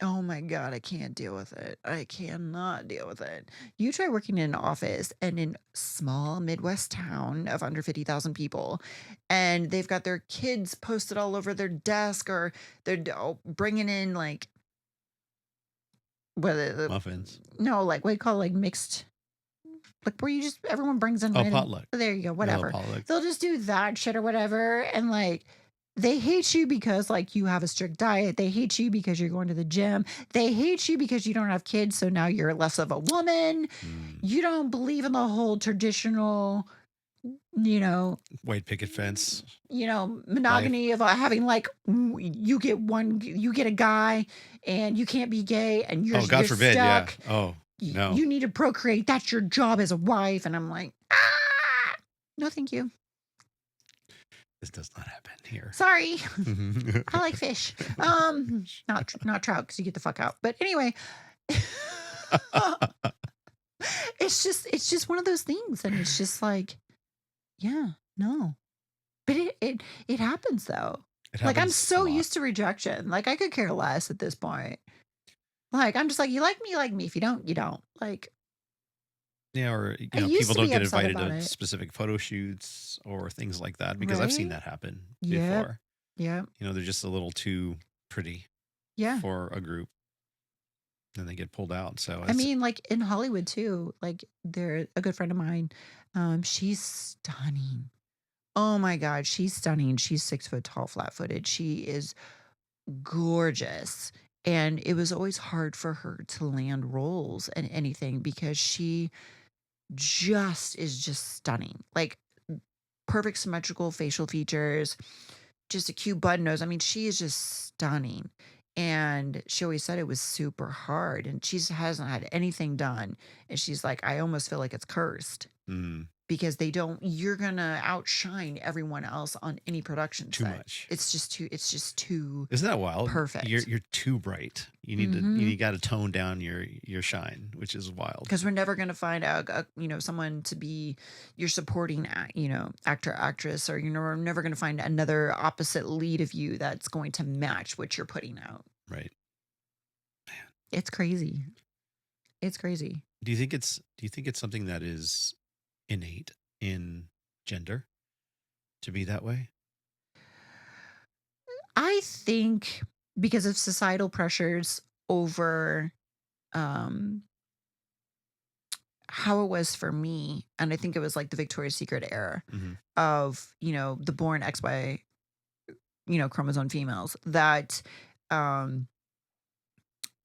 Oh my God, I can't deal with it. I cannot deal with it. You try working in an office and in small Midwest town of under 50,000 people, and they've got their kids posted all over their desk, or bringing in like, what, Muffins. no, like what you call like mixed, like where you just everyone brings in Oh, random, potluck. there you go, Vanilla whatever. potluck. They'll just do that shit or whatever. And like they hate you because like you have a strict diet. They hate you because you're going to the gym. They hate you because you don't have kids. So now you're less of a woman. Mm. You don't believe in the whole traditional, you know, White picket fence life. monogamy of having like you get a guy and you can't be gay and you're Oh, God you're forbid, yeah. stuck. Oh, no. You need to procreate. That's your job as a wife. And I'm like, no, thank you. This does not happen here. Sorry. I like fish. Not trout because you get the fuck out. But anyway, it's just one of those things, and it's just like, yeah, no. But it happens though. It Like I'm happens a so lot. used to rejection. Like I could care less at this point. Like I'm just like, you like me, you like me. If you don't, you don't. Like Yeah, or, I used people to don't be get upset invited about to it, specific photo shoots or things like that, because I've seen right? that happen Yep. before. Yep. They're just a little too pretty Yeah. for a group, and they get pulled out. So I it's mean, like in Hollywood too, like they're a good friend of mine. She's stunning. Oh my God, she's stunning. She's 6 foot tall, flat footed. She is gorgeous. And it was always hard for her to land roles and anything because she just is just stunning. Like perfect symmetrical facial features, just a cute button nose. I mean, she is just stunning. And she always said it was super hard and she hasn't had anything done. And she's like, I almost feel like it's cursed mm, because you're gonna outshine everyone else on any production too set. much. It's just too Isn't that wild? You're perfect. you're too bright. Mm-hmm. You got to tone down your shine, which is wild. Because we're never gonna find someone to be your supporting actor, actress, or we're never gonna find another opposite lead of you that's going to match what you're putting out. Right. It's crazy. It's crazy. Do you think it's something that is innate in gender to be that way? I think because of societal pressures over um how it was for me, and I think it was like the Victoria's Secret era Hmm. of, the born XY, chromosome females that um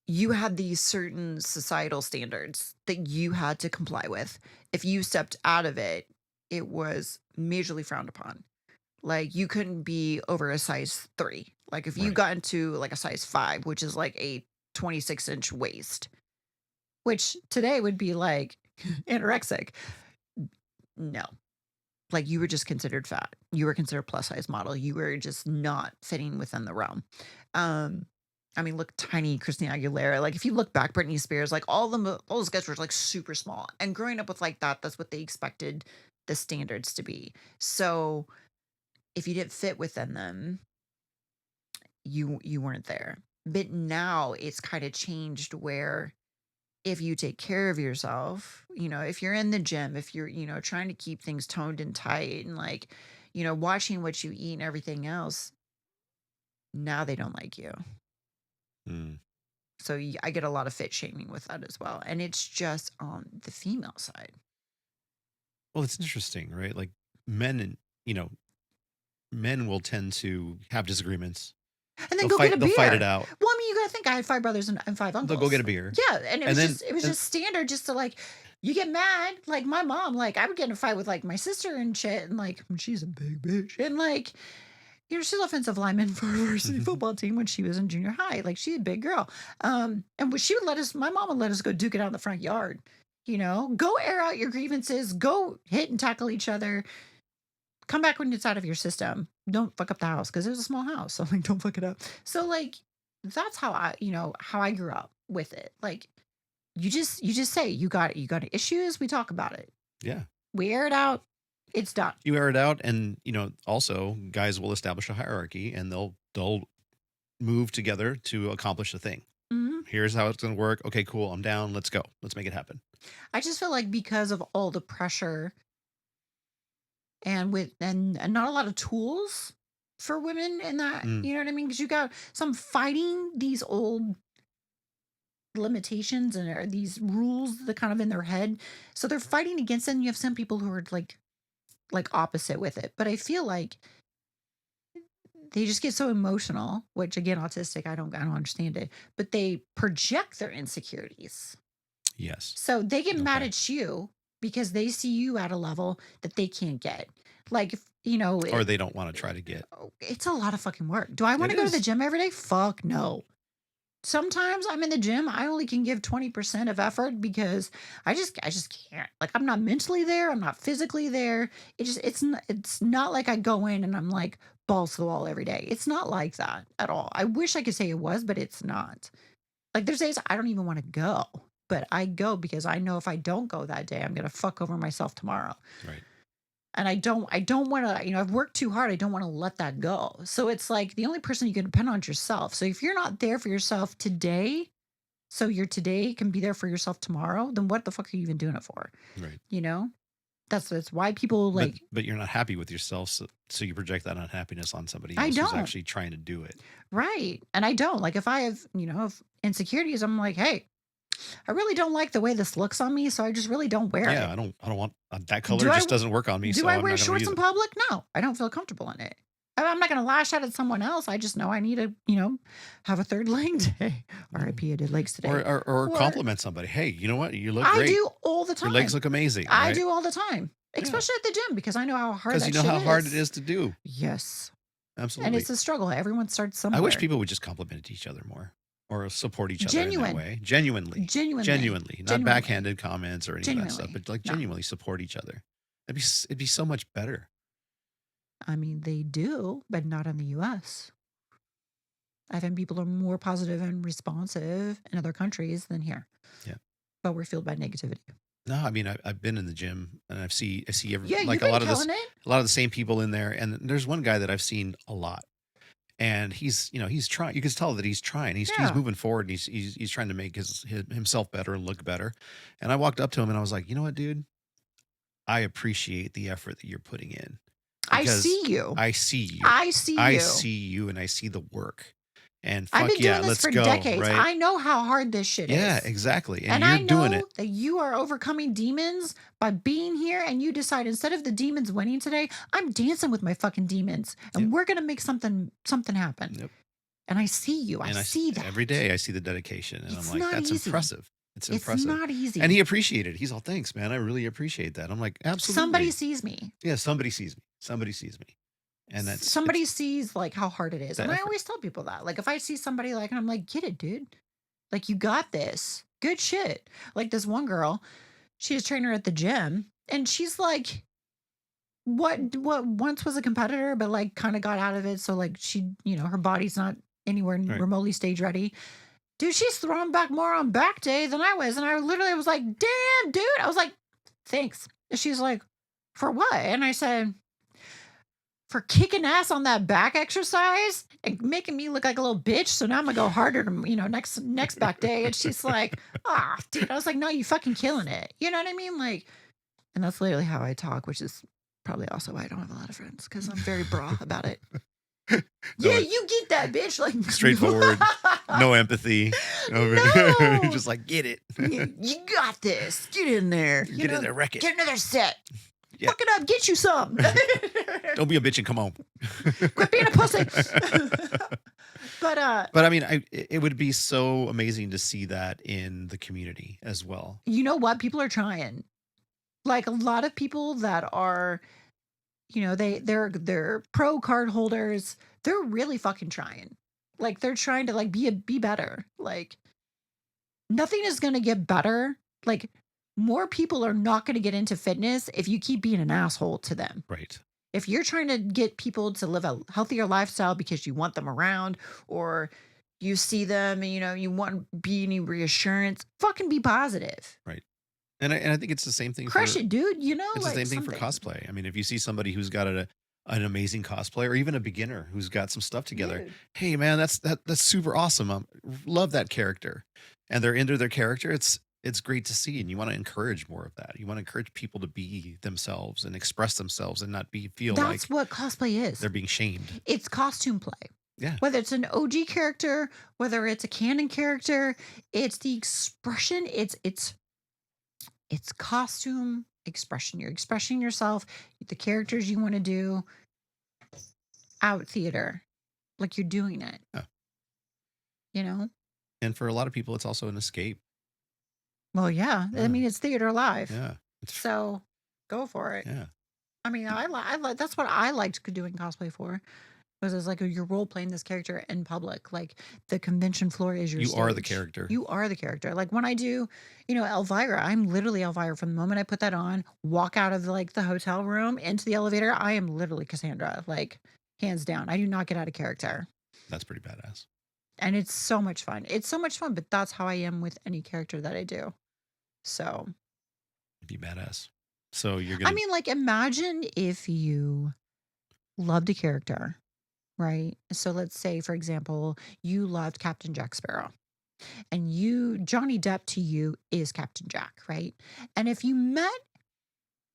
you had these certain societal standards that you had to comply with. If you stepped out of it, it was majorly frowned upon. Like you couldn't be over a size 3. Like if you Right. got into like a size 5, which is like a 26-inch waist, which today would be like anorexic. No. Like you were just considered fat. You were considered plus size model. You were just not fitting within the realm. Um I mean, look, tiny Christina Aguilera. Like, if you look back, Britney Spears, like all those guys were like super small. And growing up with like that, that's what they expected the standards to be. So if you didn't fit within them, you weren't there. But now it's kind of changed where if you take care of yourself, if you're in the gym, if you're, trying to keep things toned and tight and like, watching what you eat and everything else, now they don't like you. Mm. So I get a lot of fit shaming with that as well. And it's just on the female side. Well, it's interesting, right? Like men and men will tend to have disagreements. And then go get a They'll fight it beer. out. Well, I mean, you gotta think I had 5 brothers and 5 They'll go uncles. get a beer. Yeah, and And then it was and just standard just to like you get mad, like my mom, like I would get in a fight with like my sister and shit, and like she's a big bitch. And like, she's offensive lineman for a varsity football team when she was in junior high. Like she's a big girl. And she would my mom would let us go duke it out in the front yard. Go air out your grievances, go hit and tackle each other. Come back when it's out of your system. Don't fuck up the house because it was a small house. So like, don't fuck it up. So like, that's how how I grew up with it. Like, you just say you got issues. We talk about it. yeah, We air it out. It's done. you air it out, and also guys will establish a hierarchy, and they'll move together to accomplish a thing. hmm Here's how it's going to work. Okay, cool. I'm down. Let's go. Let's make it happen. I just feel like because of all the pressure and and not a lot of tools for women in that, Mm. you know what I mean? Because you got some fighting these old limitations and these rules that kind of in their head. So they're fighting against it. And you have some people who are like opposite with it. But I feel like they just get so emotional, which again, autistic, I don't understand it, but they project their insecurities. Yes. So they get mad Okay. at you because they see you at a level that they can't get. Like, if, Or they don't want to try to get. it's a lot of fucking work. Do I want It to go to the is. gym every day? Fuck no. Sometimes I'm in the gym, I only can give 20% of effort because I just can't. Like, I'm not mentally there, I'm not physically there. It's not like I go in and I'm like balls to the wall every day. It's not like that at all. I wish I could say it was, but it's not. Like, there's days I don't even want to go, but I go because I know if I don't go that day, I'm gonna fuck over myself tomorrow. Right. And I don't want to, I've worked too hard. I don't want to let that go. So it's like the only person you can depend on is yourself. So if you're not there for yourself today, so your today can be there for yourself tomorrow, then what the fuck are you even doing it for? Right. That's why people like, But you're not happy with yourself, so you project that unhappiness on somebody I else who's don't. actually trying to do it. Right. And I don't. Like, if I have, if insecurities, I'm like, hey, I really don't like the way this looks on me, so I just really don't wear Yeah, it. I don't want that color. Do I Just doesn't work on me, do so I I'm wear not going to shorts use in it. public? No, I don't feel comfortable in it. I'm not going to lash out at someone else. I just know I need to, have a third leg day. R.I.P. I did legs today. Or compliment somebody. Hey, you know what? You look I great. do all the Your legs time. look amazing. I Right? do all the time, Yeah. especially at the gym because I know how hard Because that you know shit how hard is. it is to do. Yes, and Absolutely. it's a struggle. Everyone starts I somewhere. wish people would just compliment each other more, or support each other in that Genuine, way. Genuinely, genuinely, not genuinely, backhanded comments or any of that stuff, genuinely. but like No, genuinely support each other. It'd be so much better. I mean they do, but not in the U.S. I think people are more positive and responsive in other countries than here. Yeah. But we're fueled by negativity. No, I mean I've been in the gym and I see Yeah, like you've been killing it. a lot of the same people in there, and there's one guy that I've seen a lot, and he's trying. You can tell that he's trying. He's Yeah. moving forward, and he's trying to make himself better and look better. And I walked up to him and I was like, you know what, dude, I appreciate the effort that you're putting in I because see you. I see you. I see I you. see you, and I see the work. And I've fuck been yeah, doing this let's for go. decades. Right? I know how hard this shit Yeah, is. exactly. And you're I doing it. know that you are overcoming demons by being here and you decide instead of the demons winning today, I'm dancing with my fucking demons and Yep. we're going to make something happen. Yep. And I see you. I And see that. every day I see the dedication, and It's I'm like, not that's easy. impressive. It's It's impressive. not easy. And he appreciated it. He's all, thanks, man. I really appreciate that. I'm like, absolutely. Somebody sees me. Yeah, somebody sees me. Somebody sees me. And that's Somebody sees like how hard it is. that And I effort. always tell people that. Like if I see somebody like, and I'm like, get it, dude. Like you got this. Good shit. Like this one girl, she's a trainer at the gym and she's like, what once was a competitor, but like kind of got out of it. So like she, her body's not anywhere Right. remotely stage ready. Dude, she's throwing back more on back day than I was. And I literally was like, damn, dude. I was like, thanks. And she's like, for what? And I said, for kicking ass on that back exercise and making me look like a little bitch. So now I'm gonna go harder to, next back day. And she's like, ah, dude. I was like, no, you fucking killing it. You know what I mean? Like, and that's literally how I talk, which is probably also why I don't have a lot of friends because I'm very bra about it. Yeah, No, you get that bitch. Like straightforward, no empathy. No. Just like, get it. You got this. Get in there. Get in there, wreck it. Get another set. Yeah. Fuck it up. Get you some. Don't be a bitch and come home. Quit being a pussy. But But I mean, it would be so amazing to see that in the community as well. you know what? People are trying. Like a lot of people that are, they're pro card holders. They're really fucking trying. Like they're trying to like be better. Like nothing is gonna get better. Like more people are not gonna get into fitness if you keep being an asshole to them. Right. If you're trying to get people to live a healthier lifestyle because you want them around or you see them and you want be any reassurance, fucking be positive. Right. And I think it's the same thing Crush for it, dude. it's Like the same thing for something. cosplay. I mean, if you see somebody who's got an amazing cosplay or even a beginner who's got some stuff together, Dude. hey man, that's super awesome. Love that character. And they're into their character. It's great to see, and you want to encourage more of that. You want to encourage people to be themselves and express themselves and not feel like That's what cosplay is. they're being shamed. It's costume play. Yeah. Whether it's an OG character, whether it's a canon character, it's the expression. It's costume expression. You're expressing yourself, the characters you want to do out theater, like you're doing it. Yeah. You know? And for a lot of people, it's also an escape. Well, yeah. I Yeah. mean, it's theater live. Yeah. So go for it. Yeah. I mean, I like that's what I liked doing cosplay for. Was it's like you're role playing this character in public. Like the convention floor is your You are the stage. character. You are the character. Like when I do, Elvira, I'm literally Elvira from the moment I put that on, walk out of like the hotel room into the elevator. I am literally Cassandra, like hands down. I do not get out of character. That's pretty badass. And it's so much fun. It's so much fun, but that's how I am with any character that I do. So, It'd be badass. So you're I gonna mean, like imagine if you loved a character, right? So let's say, for example, you loved Captain Jack Sparrow. And Johnny Depp to you is Captain Jack, right? And if you met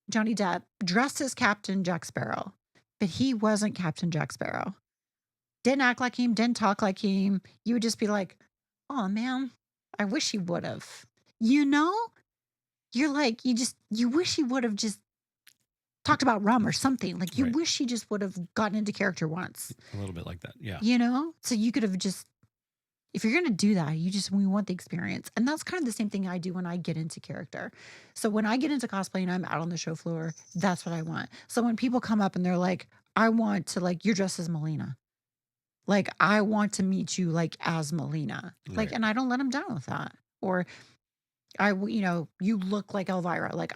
Johnny Depp dressed as Captain Jack Sparrow, but he wasn't Captain Jack Sparrow, didn't act like him, didn't talk like him, you would just be like, oh man, I wish he would have. You're like, you wish he would have just talked about rum or something. Like you Right. wish he just would have gotten into character once. a little bit like that. Yeah. So you could have just, if you're going to do that, we want the experience. And that's kind of the same thing I do when I get into character. So when I get into cosplay and I'm out on the show floor, that's what I want. So when people come up and they're like, I want to like, you're dressed as Melina. Like, I want to meet you like as Melina. Like, Right. and I don't let them down with that. Or you look like Elvira. Like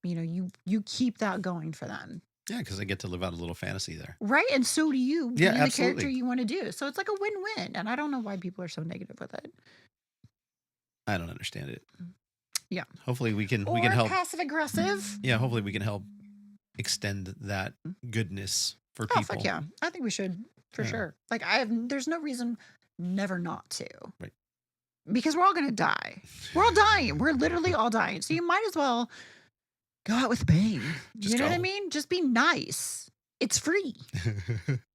you keep that going for them. Yeah, because I get to live out a little fantasy there. Right. And so do you Yeah, being the character absolutely. you want to do. So it's like a win-win. And I don't know why people are so negative with it. I don't understand it. Yeah. Hopefully we can Or help. passive aggressive. Yeah, hopefully we can help extend that goodness for Oh, people. fuck yeah. I think we should for Yeah. sure. Like there's no reason never not to. Right. Because we're all going to die. We're all dying. We're literally all dying. So you might as well go out with a bang. Just You know what I go. mean? Just be nice. It's free.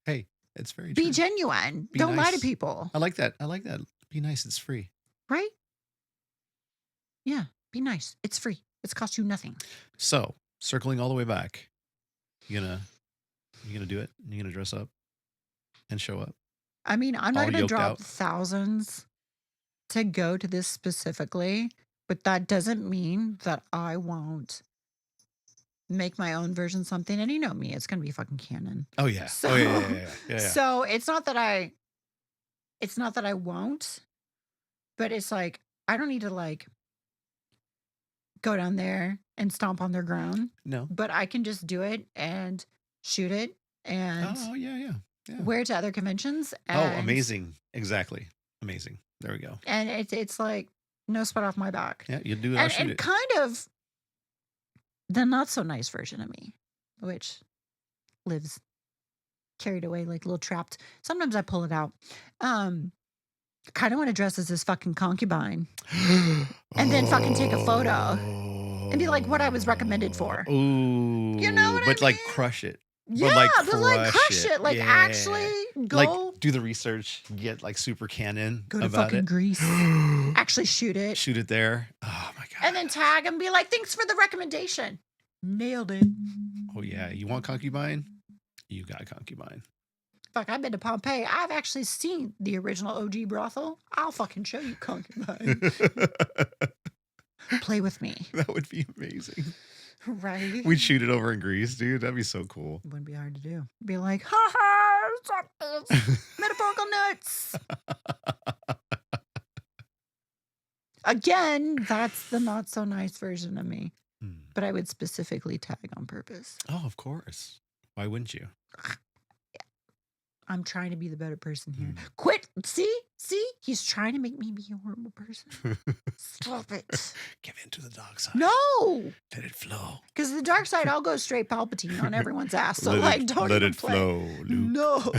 Hey, it's very Be true. genuine. Be Don't lie to nice. people. I like that. Be nice. It's free. Right? Yeah. Be nice. It's free. It's cost you nothing. So circling all the way back, you gonna do it? You gonna dress up and show up? I mean, I'm not All going to yoked drop out? thousands to go to this specifically, but that doesn't mean that I won't make my own version something. And you know me, it's going to be fucking canon. Oh yeah. So, Oh yeah. So it's not that I won't, but it's like, I don't need to like go down there and stomp on their ground, No. but I can just do it and shoot it and Oh yeah. Yeah. wear to other conventions. Oh, And, amazing. Exactly. Amazing. There we go. And it's like no sweat off my back. Yeah, you do it, I'll shoot And it. kind of the not so nice version of me, which lives carried away, like a little trapped. Sometimes I pull it out. Kind of want to dress as this fucking concubine and then fucking take a photo and be like what I was recommended for. Ooh. You know what I But like mean? crush it. Yeah, But like crush it. Like Yeah. actually go Like do the research, get like super canon go to about fucking it. Greece. Actually shoot it. Shoot it there. Oh my god. And then tag and be like, thanks for the recommendation. Nailed it. Oh yeah, you want concubine? You got concubine. Fuck, I've been to Pompeii. I've actually seen the original OG brothel. I'll fucking show you concubine. Play with me. That would be amazing. Right? We'd shoot it over in Greece, dude. That'd be so cool. It wouldn't be hard to do. Be like, ha ha, suck this. Metaphorical nuts. Again, that's the not so nice version of me. But I would specifically tag on purpose. Oh, of course. Why wouldn't you? I'm trying to be the better person here. Quit. See? He's trying to make me be a horrible person. Stop it. Give in to the dark side. No. Let it flow. Because the dark side, I'll go straight Palpatine on everyone's ass. So don't let even it play. flow, Luke. No.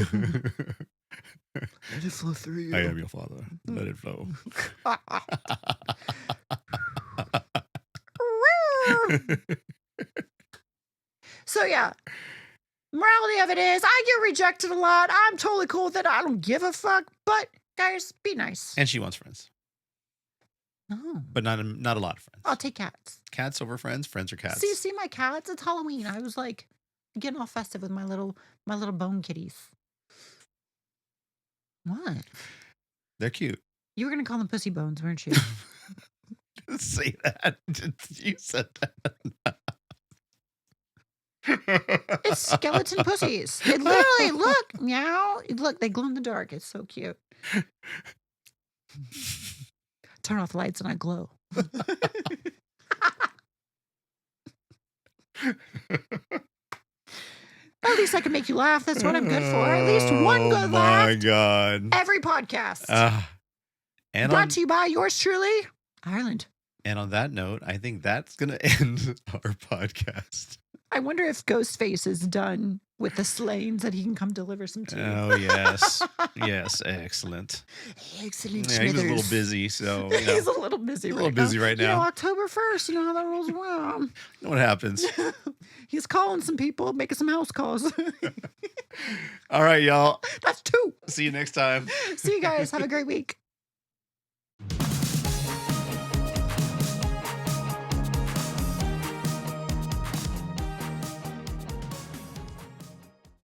Let it flow through you. I am your father. Let it flow. So yeah. Morality of it is, I get rejected a lot. I'm totally cool with it. I don't give a fuck. But guys, be nice. And she wants friends, No. but not a lot of friends. I'll take cats. Cats over friends. Friends or cats. See my cats? It's Halloween. I was like getting all festive with my little bone kitties. What? They're cute. You were gonna call them pussy bones, weren't you? Didn't say that. You said that. It's skeleton pussies. It literally, look, meow. Look, they glow in the dark. It's so cute. Turn off the lights and I glow. At least I can make you laugh. That's what I'm good for. At least one good laugh. Oh my god. Every podcast. And Brought to you by yours truly, Ireland. And on that note, I think that's gonna end our podcast. I wonder if Ghostface is done with the slayings that he can come deliver some tea. Oh yes. Yes, excellent. Excellent. Yeah, he was a little Smithers. busy, so He's a little busy right now. You know, October 1st, you know how that rolls around. You know what happens. He's calling some people, making some house calls. All right, y'all. That's 2. See you next time. See you guys. Have a great week.